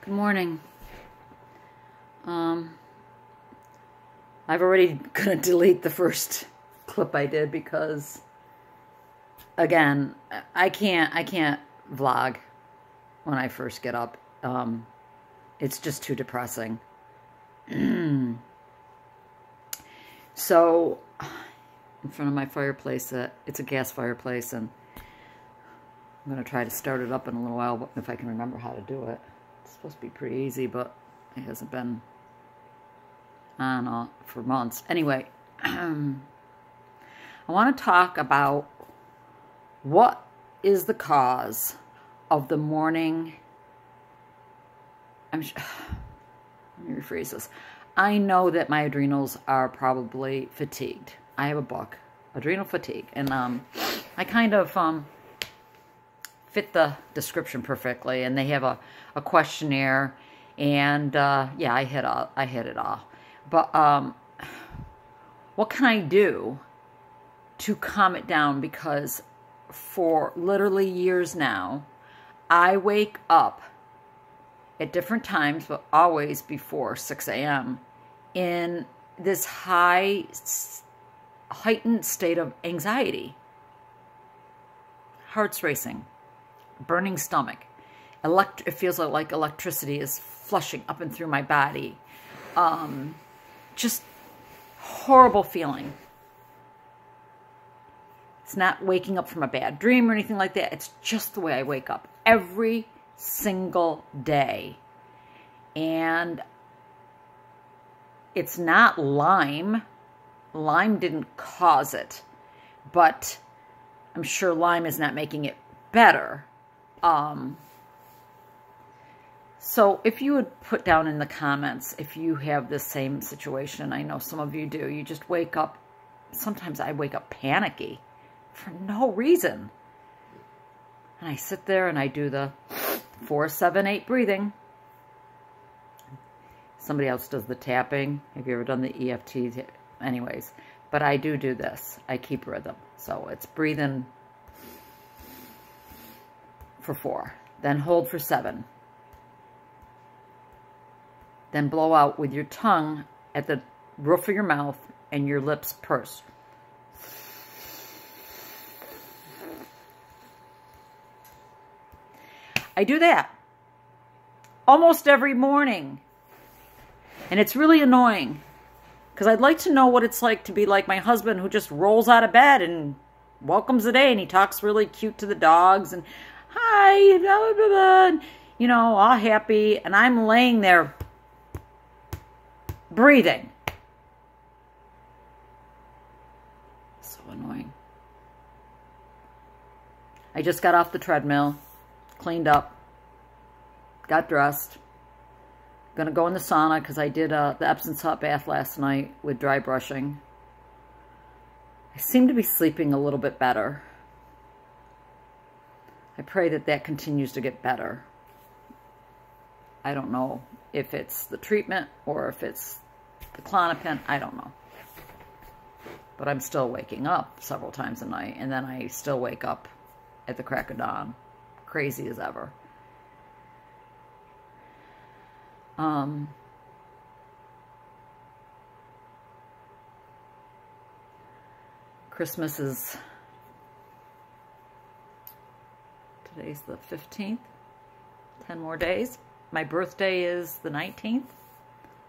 Good morning. I've already gonna delete the first clip I did because, again, I can't vlog when I first get up. It's just too depressing. So, in front of my fireplace, it's a gas fireplace, and I'm gonna try to start it up in a little while if I can remember how to do it. It's supposed to be pretty easy, but it hasn't been on for months. Anyway, I want to talk about what is the cause of the morning. Let me rephrase this. I know that my adrenals are probably fatigued. I have a book, Adrenal Fatigue, and I kind of fit the description perfectly, and they have a questionnaire, and yeah, I hit it all. But what can I do to calm it down? Because for literally years now, I wake up at different times, but always before 6 a.m. in this heightened state of anxiety. Heart's racing, burning stomach. It feels like electricity is flushing up and through my body. Just horrible feeling. It's not waking up from a bad dream or anything like that. It's just the way I wake up every single day. And it's not Lyme. Lyme didn't cause it, but I'm sure Lyme is not making it better. So if you would put down in the comments if you have this same situation. I know some of you do. You just wake up. Sometimes I wake up panicky for no reason. And I sit there and I do the 4-7-8 breathing. Somebody else does the tapping. Have you ever done the EFT? Anyways, but I do this. I keep rhythm. So it's breathing for 4, then hold for 7. Then blow out with your tongue at the roof of your mouth and your lips purse. I do that almost every morning. And it's really annoying because I'd like to know what it's like to be like my husband, who just rolls out of bed and welcomes the day, and he talks really cute to the dogs and hi, blah, blah, blah, and, you know, all happy. And I'm laying there breathing. So annoying. I just got off the treadmill, cleaned up, got dressed. Gonna go in the sauna because I did the Epsom salt bath last night with dry brushing. I seem to be sleeping a little bit better. I pray that that continues to get better. I don't know if it's the treatment or if it's the Klonopin. I don't know. But I'm still waking up several times a night, and then I still wake up at the crack of dawn. Crazy as ever. Christmas is, today's the 15th, 10 more days. My birthday is the 19th.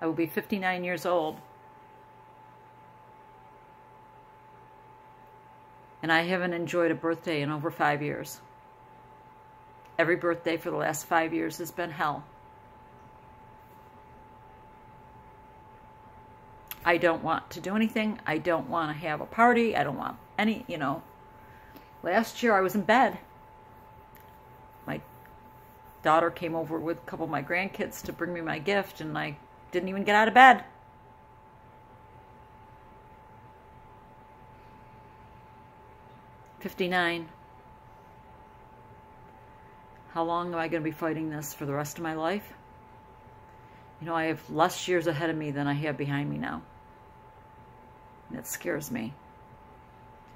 I will be 59 years old. And I haven't enjoyed a birthday in over 5 years. Every birthday for the last 5 years has been hell. I don't want to do anything. I don't want to have a party. I don't want any, you know. Last year I was in bed. My daughter came over with a couple of my grandkids to bring me my gift, and I didn't even get out of bed. $59. How long am I going to be fighting this for the rest of my life? You know, I have less years ahead of me than I have behind me now. And it scares me.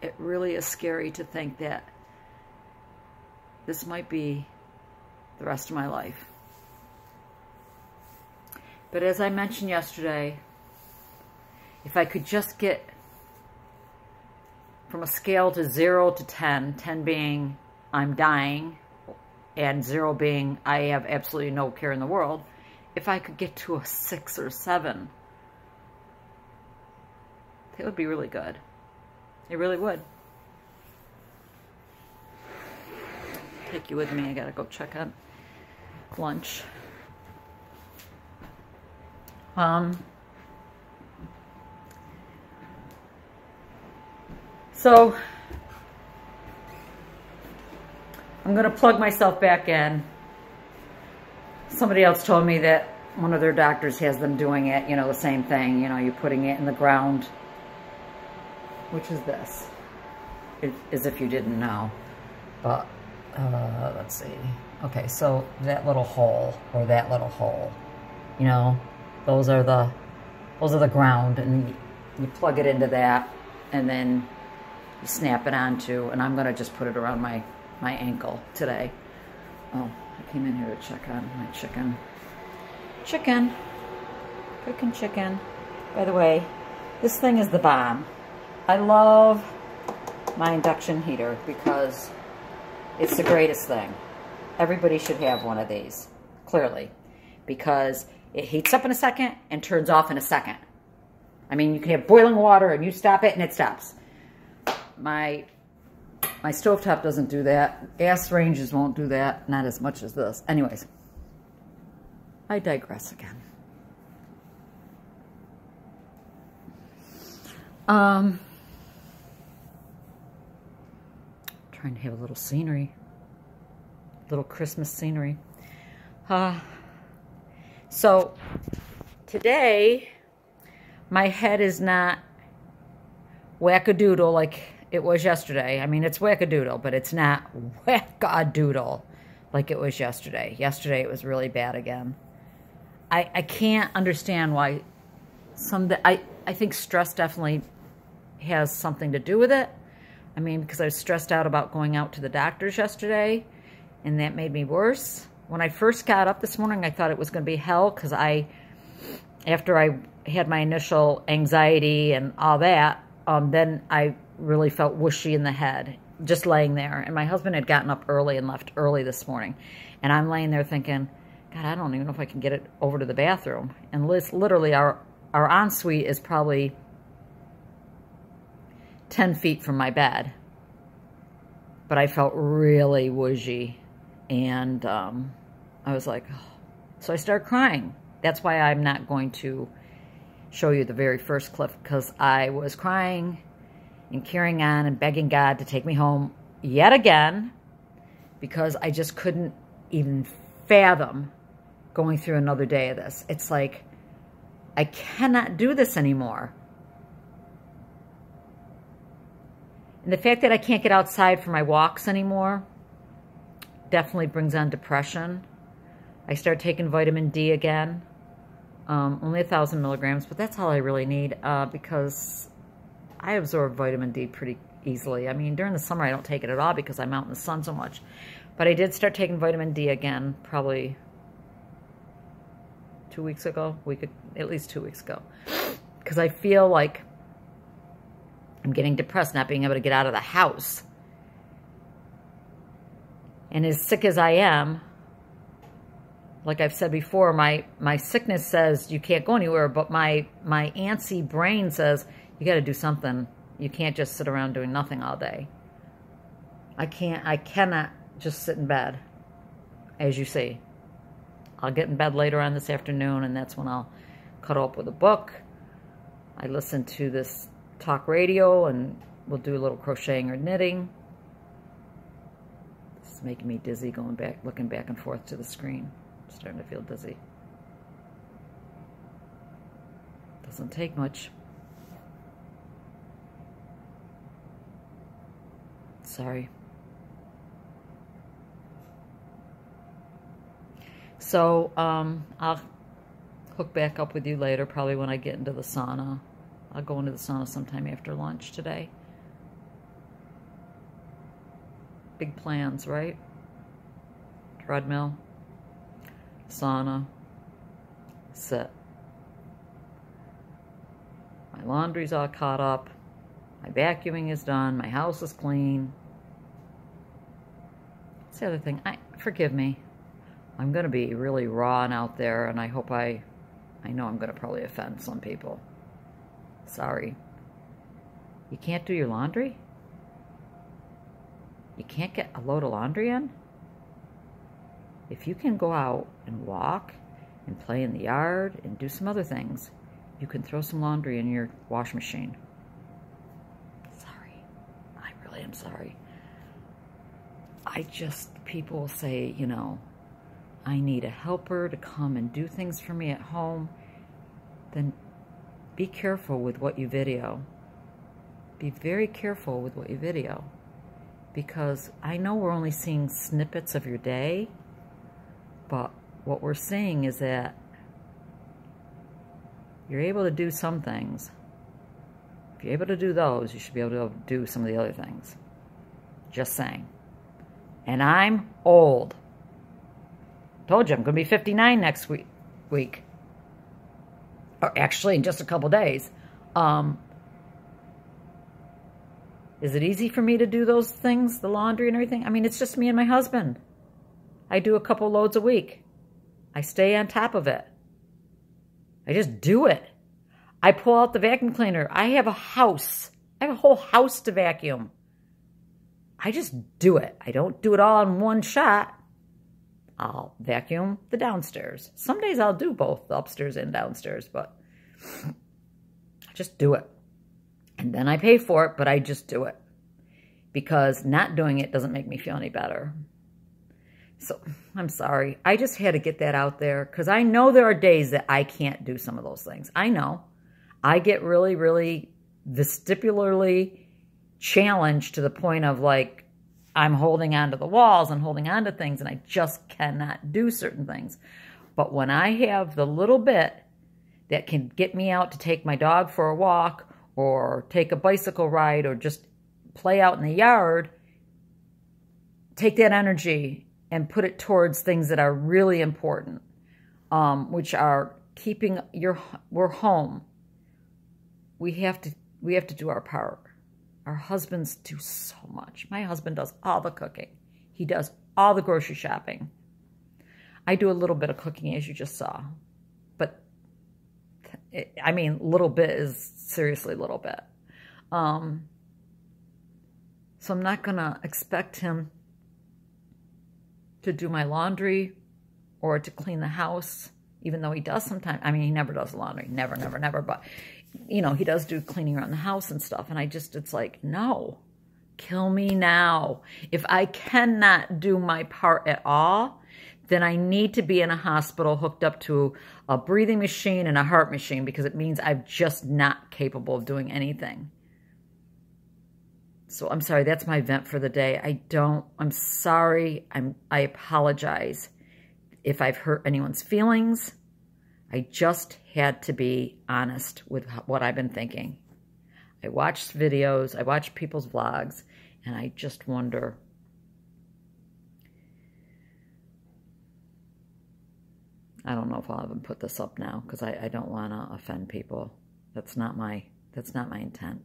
It really is scary to think that this might be the rest of my life. But as I mentioned yesterday, if I could just get from a scale to 0 to 10, 10 being I'm dying, and 0 being I have absolutely no care in the world, if I could get to a 6 or 7, it would be really good. It really would. Take you with me. I gotta go check on lunch. So I'm gonna plug myself back in. Somebody else told me that one of their doctors has them doing it, you know, the same thing, you know, you're putting it in the ground, which is this, as if you didn't know. But let's see. Okay, so that little hole, or that little hole, you know, those are the ground, and you plug it into that, and then you snap it onto, and I'm gonna just put it around my ankle today. Oh, I came in here to check on my chicken. Cooking chicken. By the way, this thing is the bomb. I love my induction heater because it's the greatest thing. Everybody should have one of these, clearly, because it heats up in a second and turns off in a second. I mean, you can have boiling water and you stop it and it stops. My stovetop doesn't do that. Gas ranges won't do that, not as much as this. Anyways, I digress again. Trying to have a little scenery, little Christmas scenery. So today, my head is not wackadoodle like it was yesterday. I mean, it's wackadoodle, but it's not wackadoodle like it was yesterday. Yesterday, it was really bad again. I can't understand why I think stress definitely has something to do with it. I mean, because I was stressed out about going out to the doctor's yesterday, and that made me worse. When I first got up this morning, I thought it was going to be hell, because after I had my initial anxiety and all that, then I really felt whooshy in the head, just laying there. And my husband had gotten up early and left early this morning. And I'm laying there thinking, God, I don't even know if I can get it over to the bathroom. And literally, our ensuite is probably 10 feet from my bed. But I felt really woozy. And I was like, oh. So I started crying. That's why I'm not going to show you the very first clip, because I was crying and carrying on and begging God to take me home yet again, because I just couldn't even fathom going through another day of this. It's like, I cannot do this anymore. And the fact that I can't get outside for my walks anymore definitely brings on depression. I start taking vitamin D again. Only 1,000 milligrams, but that's all I really need, because I absorb vitamin D pretty easily. I mean, during the summer, I don't take it at all because I'm out in the sun so much. But I did start taking vitamin D again, probably 2 weeks ago, at least 2 weeks ago, because I feel like I'm getting depressed, not being able to get out of the house. And as sick as I am, like I've said before, my sickness says you can't go anywhere, but my antsy brain says you got to do something. You can't just sit around doing nothing all day. I cannot just sit in bed, as you see. I'll get in bed later on this afternoon, and that's when I'll cuddle up with a book. I listen to this talk radio, and we'll do a little crocheting or knitting. This is making me dizzy, looking back and forth to the screen. I'm starting to feel dizzy. Doesn't take much. Sorry. So, I'll hook back up with you later, probably when I get into the sauna. I'll go into the sauna sometime after lunch today. Big plans, right? Treadmill, sauna, sit. laundry's all caught up. My vacuuming is done. My house is clean. That's the other thing. Forgive me. I'm going to be really raw and out there, and I hope I know I'm going to probably offend some people. Sorry. You can't do your laundry? You can't get a load of laundry in? If you can go out and walk and play in the yard and do some other things, you can throw some laundry in your wash machine. Sorry. I really am sorry. People will say, you know, I need a helper to come and do things for me at home. Then be careful with what you video. Be very careful with what you video. Because I know we're only seeing snippets of your day, but what we're seeing is that you're able to do some things. If you're able to do those, you should be able to do some of the other things. Just saying. And I'm old. Told you I'm going to be 59 next week. Or actually, in just a couple days. Is it easy for me to do those things, the laundry and everything? I mean, it's just me and my husband. I do a couple loads a week. I stay on top of it. I just do it. I pull out the vacuum cleaner. I have a house. I have a whole house to vacuum. I just do it. I don't do it all in one shot. I'll vacuum the downstairs. Some days I'll do both the upstairs and downstairs, but I just do it. And then I pay for it, but I just do it. Because not doing it doesn't make me feel any better. So, I'm sorry. I just had to get that out there. Because I know there are days that I can't do some of those things. I know. I get really, really vestibularly challenged to the point of like, I'm holding onto the walls and holding onto things. And I just cannot do certain things. But when I have the little bit that can get me out to take my dog for a walk, or take a bicycle ride, or just play out in the yard, take that energy and put it towards things that are really important, which are keeping we're home. We have to do our part. Our husbands do so much. My husband does all the cooking. He does all the grocery shopping. I do a little bit of cooking, as you just saw. But, I mean, little bit is seriously little bit. So I'm not going to expect him to do my laundry or to clean the house, even though he does sometimes. I mean, he never does laundry. Never, never, never. But, you know, he does do cleaning around the house and stuff. And it's like, no, kill me now. If I cannot do my part at all, then I need to be in a hospital hooked up to a breathing machine and a heart machine, because it means I'm just not capable of doing anything. So I'm sorry, that's my vent for the day. I'm sorry. I apologize if I've hurt anyone's feelings. I just had to be honest with what I've been thinking. I watched videos, I watched people's vlogs, and I just wonder, I don't know if I'll even put this up now, because I don't want to offend people. That's not my intent.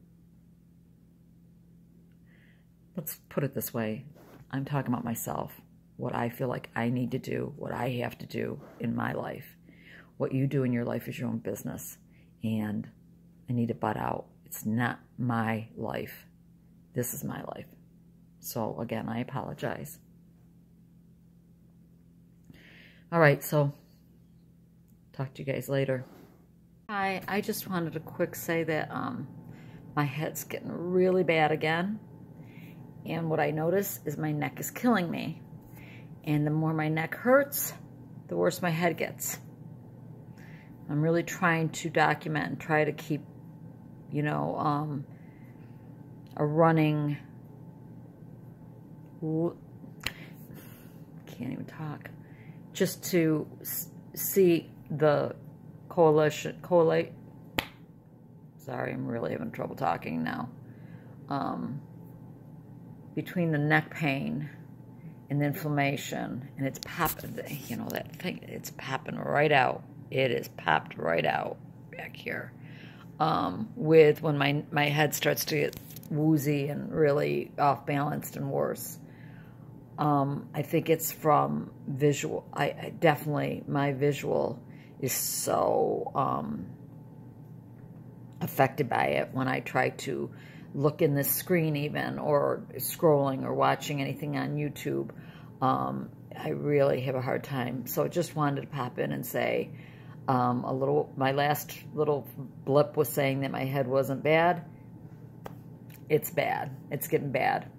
Let's put it this way. I'm talking about myself. What I feel like I need to do, what I have to do in my life. What you do in your life is your own business. And I need to butt out. It's not my life. This is my life. So, again, I apologize. All right, so talk to you guys later. Hi, I just wanted to quick say that my head's getting really bad again. And what I notice is my neck is killing me. And the more my neck hurts, the worse my head gets. I'm really trying to document and try to keep, you know, a running, can't even talk, just to see the sorry, I'm really having trouble talking now, between the neck pain and the inflammation, and it's popping, you know, that thing, it's popping right out. It is popped right out back here. with when my head starts to get woozy and really off balanced and worse. I think it's from visual. I definitely, my visual is so affected by it when I try to look in the screen even, or scrolling or watching anything on YouTube. I really have a hard time. So I just wanted to pop in and say my last little blip was saying that my head wasn't bad. It's bad. It's getting bad.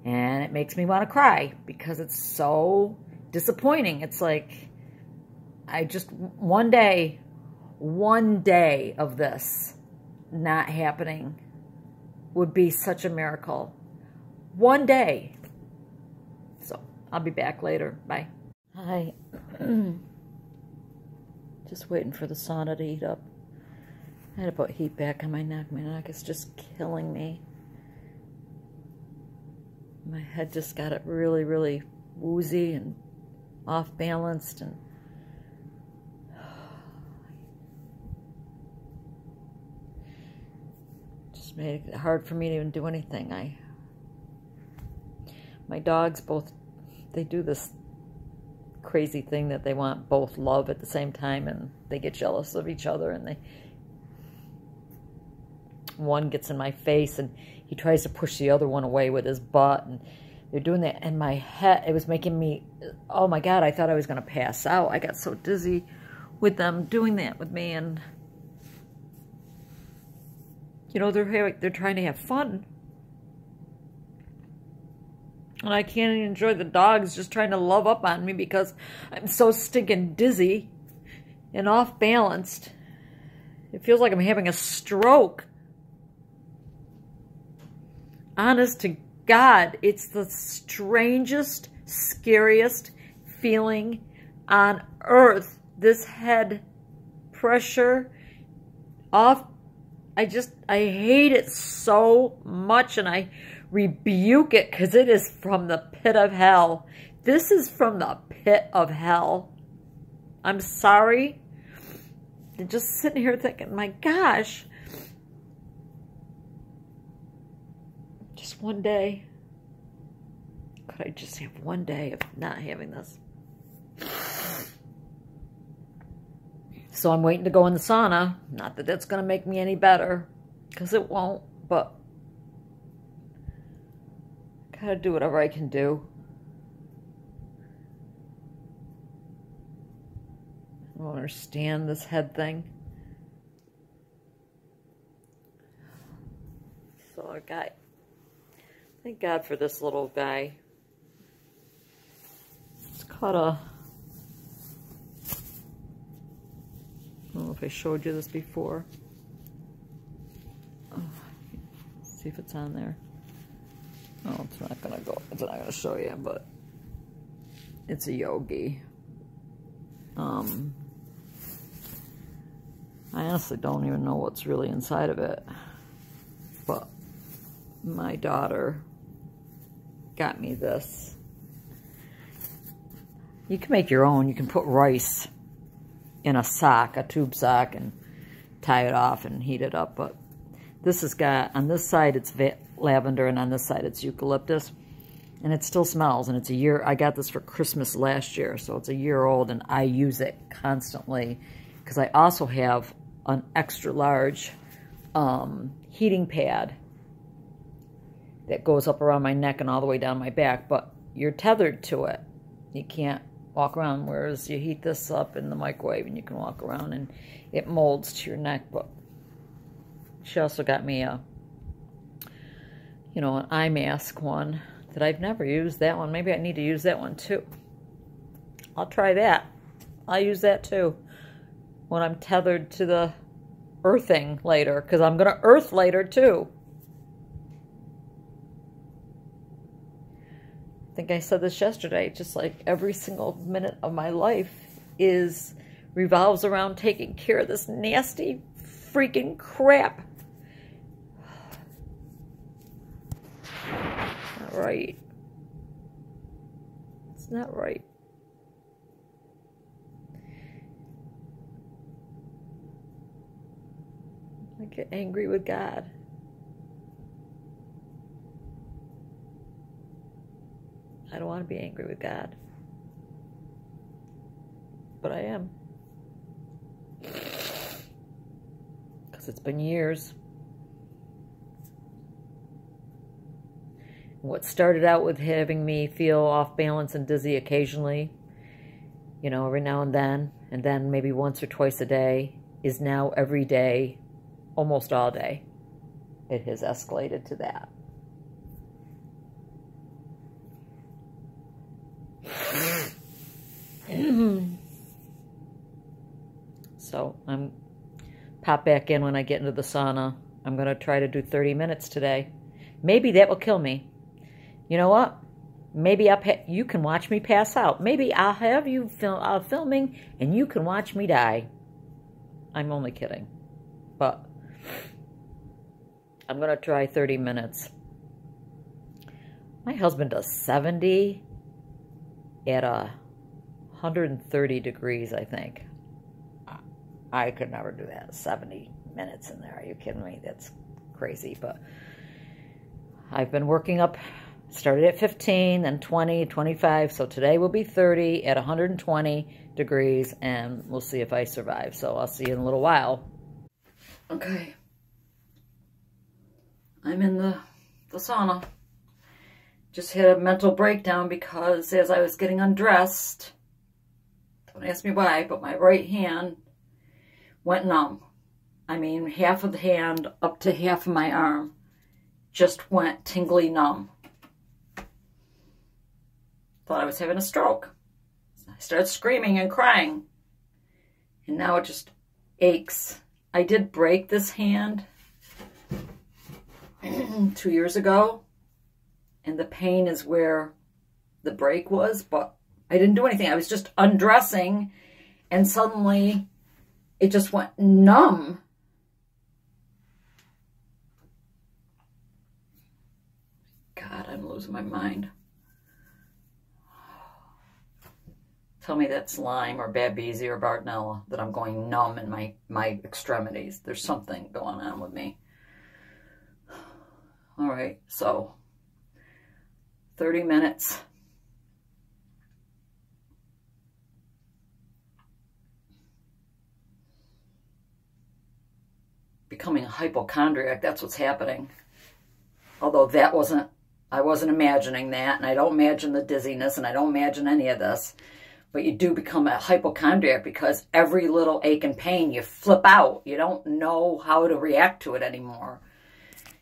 And it makes me want to cry because it's so disappointing. It's like, one day of this not happening would be such a miracle. One day. So, I'll be back later. Bye. Hi. Just waiting for the sauna to heat up. I had to put heat back on my neck. My neck is just killing me. My head just got it really, really woozy and off-balanced, and just made it hard for me to even do anything. My dogs both, they do this crazy thing that they want both love at the same time, and they get jealous of each other, and one gets in my face and he tries to push the other one away with his butt, and they're doing that, and my head, it was making me, oh my God, I thought I was going to pass out. I got so dizzy with them doing that with me, and you know, they're trying to have fun, and I can't even enjoy the dogs just trying to love up on me because I'm so stinking dizzy and off balanced. It feels like I'm having a stroke. Honest to God, it's the strangest, scariest feeling on earth. This head pressure off. I hate it so much, and I rebuke it because it is from the pit of hell. This is from the pit of hell. I'm sorry. I'm just sitting here thinking, my gosh. Just one day. Could I just have one day of not having this? So I'm waiting to go in the sauna. Not that that's going to make me any better, because it won't, but gotta do whatever I can do. I don't understand this head thing. So I got, thank God for this little guy. It's called a, I don't know if I showed you this before. Oh, let's see if it's on there. Oh, it's not gonna go. It's not gonna show you, but it's a yogi. I honestly don't even know what's really inside of it, but my daughter got me this. You can make your own. You can put rice in a sock, a tube sock, and tie it off and heat it up, but this has got, on this side it's lavender, and on this side it's eucalyptus, and it still smells, and it's a year. I got this for Christmas last year, so it's a year old, and I use it constantly because I also have an extra large heating pad that goes up around my neck and all the way down my back, but you're tethered to it. You can't walk around, whereas you heat this up in the microwave and you can walk around and it molds to your neck. But she also got me a, you know, an eye mask one that I've never used. That one, maybe I need to use that one too. I'll try that. I'll use that too when I'm tethered to the earthing later, because I'm going to earth later too. I think I said this yesterday, just like every single minute of my life revolves around taking care of this nasty freaking crap. Not right. It's not right. I get angry with God. I don't want to be angry with God. But I am. Because it's been years. What started out with having me feel off balance and dizzy occasionally, you know, every now and then maybe once or twice a day, is now every day, almost all day. It has escalated to that. So I'm pop back in when I get into the sauna. I'm going to try to do 30 minutes today. Maybe that will kill me. You know what? Maybe you can watch me pass out. Maybe I'll have you filming and you can watch me die. I'm only kidding. But I'm going to try 30 minutes. My husband does 70 at 130 degrees, I think. I could never do that. 70 minutes in there. Are you kidding me? That's crazy. But I've been working up, started at 15, then 20, 25. So today will be 30 at 120 degrees, and we'll see if I survive. So I'll see you in a little while. Okay. I'm in the sauna. Just had a mental breakdown because as I was getting undressed, don't ask me why, but my right hand went numb. I mean, half of the hand up to half of my arm just went tingly numb. Thought I was having a stroke. I started screaming and crying. And now it just aches. I did break this hand 2 years ago. And the pain is where the break was, but I didn't do anything. I was just undressing and suddenly it just went numb. God, I'm losing my mind. Tell me that's Lyme or Babesia or Bartonella, that I'm going numb in my extremities. There's something going on with me. All right, so 30 minutes. Becoming a hypochondriac, that's what's happening. Although I wasn't imagining that, and I don't imagine the dizziness, and I don't imagine any of this. But you do become a hypochondriac because every little ache and pain, you flip out. You don't know how to react to it anymore.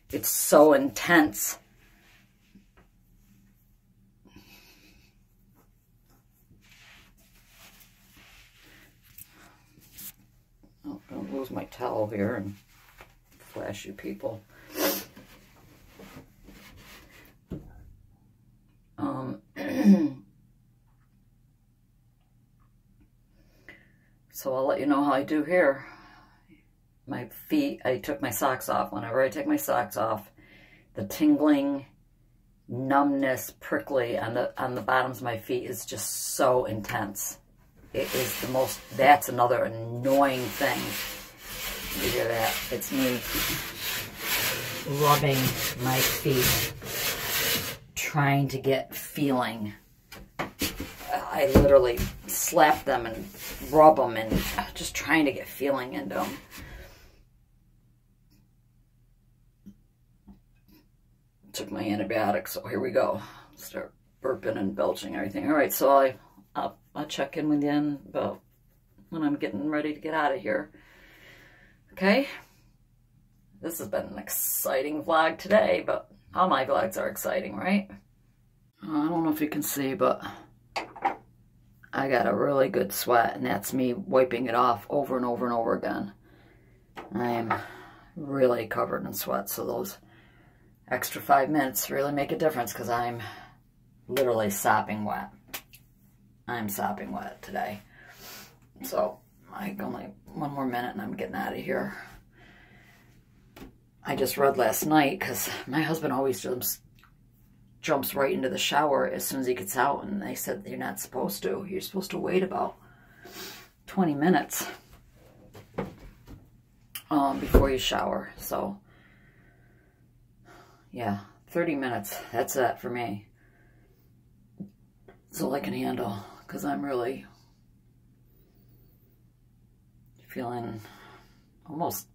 It's so intense. Oh, don't lose my towel here and flash you people. So I'll let you know how I do here. My feet, I took my socks off. Whenever I take my socks off, the tingling, numbness, prickly on the bottoms of my feet is just so intense. It is the most, that's another annoying thing. You hear that? It's me rubbing my feet, trying to get feeling. I literally slap them and rub them and just trying to get feeling into them. Took my antibiotics, so here we go. Start burping and belching everything. All right, so I'll check in with you about when I'm getting ready to get out of here. Okay? This has been an exciting vlog today, but all my vlogs are exciting, right? I don't know if you can see, but I got a really good sweat, and that's me wiping it off over and over and over again. I am really covered in sweat, so those extra 5 minutes really make a difference because I'm literally sopping wet. I'm sopping wet today. So I only 1 more minute and I'm getting out of here. I just read last night because my husband always jumps right into the shower as soon as he gets out, and they said you're not supposed to. You're supposed to wait about 20 minutes. before you shower. So, yeah, 30 minutes. That's it for me. That's all I can handle, because I'm really feeling almost,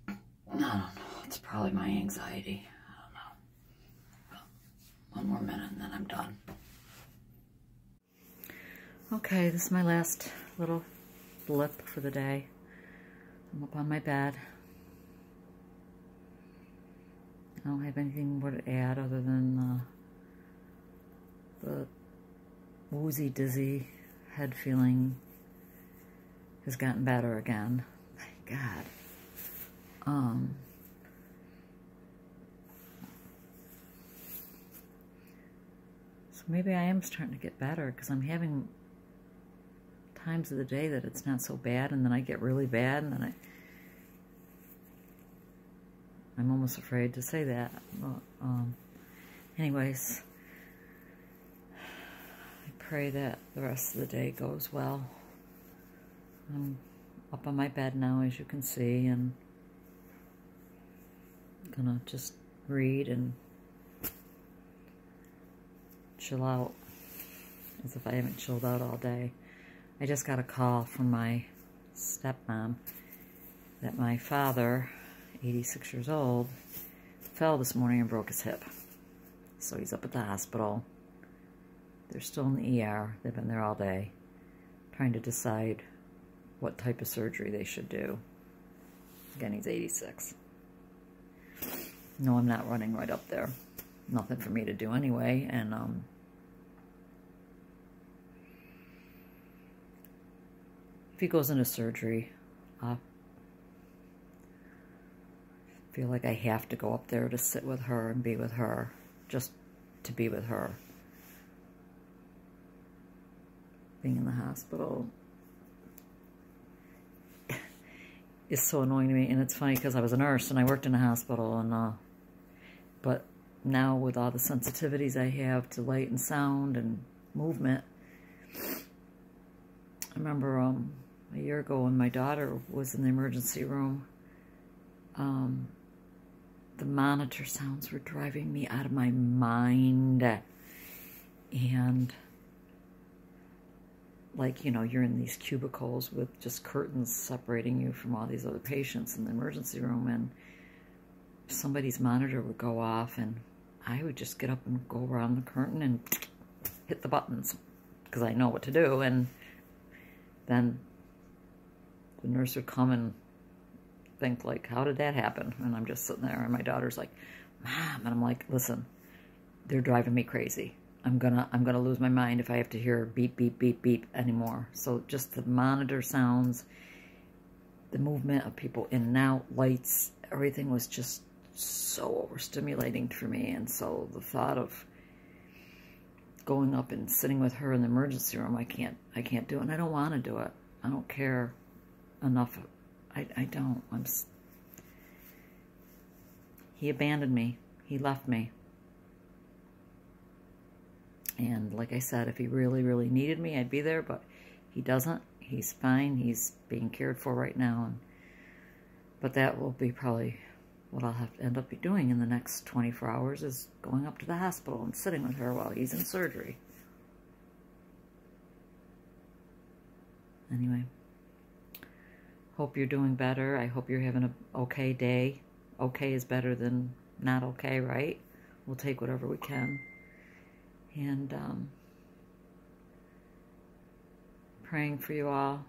I don't know, it's probably my anxiety. I don't know. One more minute and then I'm done. Okay, this is my last little blip for the day. I'm up on my bed. I don't have anything more to add other than the woozy, dizzy head feeling has gotten better again. Thank God. So maybe I am starting to get better, because I'm having times of the day that it's not so bad, and then I get really bad, and then I'm almost afraid to say that. But, anyways, I pray that the rest of the day goes well. I'm up on my bed now, as you can see, and I'm gonna just read and chill out, as if I haven't chilled out all day. I just got a call from my stepmom that my father, 86 years old, fell this morning and broke his hip. So he's up at the hospital. They're still in the ER. They've been there all day, trying to decide what type of surgery they should do. Again, he's 86. No, I'm not running right up there. Nothing for me to do anyway, and if he goes into surgery, I feel like I have to go up there to sit with her and be with her, just to be with her. Being in the hospital is so annoying to me, and it's funny because I was a nurse and I worked in a hospital, and but now with all the sensitivities I have to light and sound and movement, I remember a year ago when my daughter was in the emergency room, the monitor sounds were driving me out of my mind. And like, you know, you're in these cubicles with just curtains separating you from all these other patients in the emergency room, and somebody's monitor would go off and I would just get up and go around the curtain and hit the buttons because I know what to do, and then the nurse would come and think like, how did that happen? And I'm just sitting there, and my daughter's like, Mom, and I'm like, listen, they're driving me crazy. I'm gonna lose my mind if I have to hear beep, beep, beep, beep anymore. So just the monitor sounds, the movement of people in and out, lights, everything was just so overstimulating for me. And so the thought of going up and sitting with her in the emergency room, I can't do it, and I don't want to do it. I don't care enough. I don't. He abandoned me. He left me. And like I said, if he really, really needed me, I'd be there, but he doesn't. He's fine. He's being cared for right now. But that will be probably what I'll have to end up doing in the next 24 hours, is going up to the hospital and sitting with her while he's in surgery. Anyway, hope you're doing better. I hope you're having an okay day. Okay is better than not okay, right? We'll take whatever we can. And praying for you all.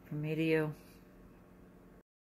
From me to you.